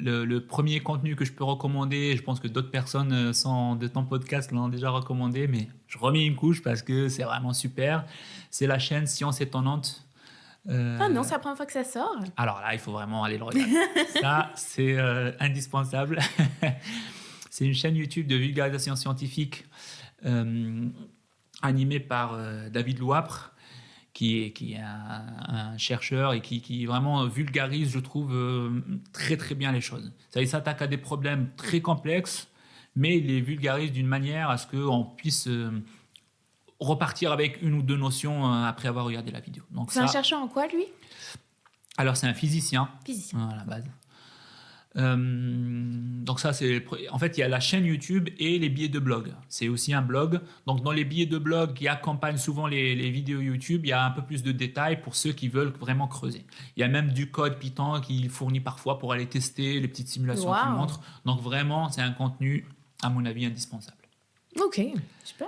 le premier contenu que je peux recommander, je pense que d'autres personnes de ton podcast l'ont déjà recommandé, mais je remets une couche parce que c'est vraiment super. C'est la chaîne Science Étonnante. Ah non, Euh, c'est la première fois que ça sort. alors là, il faut vraiment aller le regarder. Ça, c'est indispensable. C'est une chaîne YouTube de vulgarisation scientifique euh, animée par David Louapre, qui est un chercheur et qui vraiment vulgarise, je trouve, très très bien les choses. Ça, il s'attaque à des problèmes très complexes, mais il les vulgarise d'une manière à ce qu'on puisse repartir avec une ou deux notions après avoir regardé la vidéo. Donc C'est un ça, chercheur en quoi, lui? alors c'est un physicien Physicien. à la base. Donc ça, en fait, il y a la chaîne YouTube et les billets de blog. C'est aussi un blog. Donc dans les billets de blog qui accompagnent souvent les vidéos YouTube, il y a un peu plus de détails pour ceux qui veulent vraiment creuser. Il y a même du code Python qu'il fournit parfois pour aller tester les petites simulations qu'il Waouh. montre. Donc vraiment, c'est un contenu, à mon avis, indispensable. Ok, super.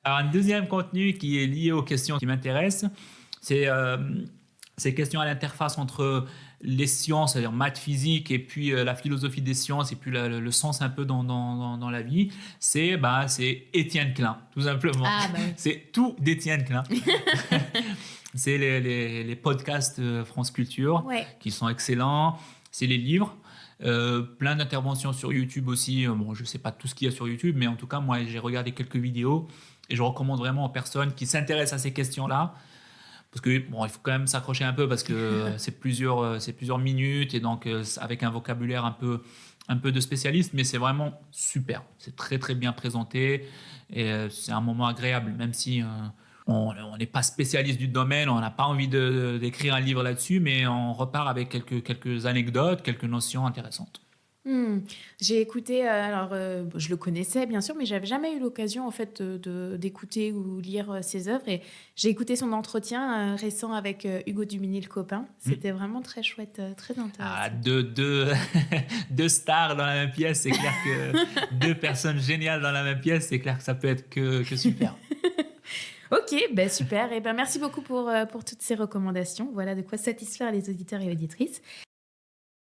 Alors un deuxième contenu qui est lié aux questions qui m'intéressent, c'est ces questions à l'interface entre les sciences, c'est-à-dire maths, physique, et puis la philosophie des sciences, et puis le sens un peu dans la vie, c'est Étienne Klein, tout simplement. Ah bah oui. C'est tout d'Étienne Klein. C'est les podcasts France Culture Ouais. qui sont excellents. C'est les livres. Plein d'interventions sur YouTube aussi. Bon, je ne sais pas tout ce qu'il y a sur YouTube, mais en tout cas, moi, j'ai regardé quelques vidéos et je recommande vraiment aux personnes qui s'intéressent à ces questions-là. Parce que bon, il faut quand même s'accrocher un peu parce que c'est plusieurs minutes et donc avec un vocabulaire un peu de spécialiste, mais c'est vraiment super. C'est très très bien présenté et c'est un moment agréable, même si on n'est pas spécialiste du domaine, on n'a pas envie d'écrire un livre là-dessus, mais on repart avec quelques anecdotes, quelques notions intéressantes. Hmm. J'ai écouté, je le connaissais bien sûr, mais j'avais jamais eu l'occasion en fait d'écouter ou lire ses œuvres. Et j'ai écouté son entretien récent avec Hugo Duminil copain. C'était vraiment très chouette, très Ah, intéressant. deux stars dans la même pièce, c'est clair que deux personnes géniales dans la même pièce, c'est clair que ça peut être que super. Ok, ben super. Et ben merci beaucoup pour toutes ces recommandations. Voilà de quoi satisfaire les auditeurs et auditrices.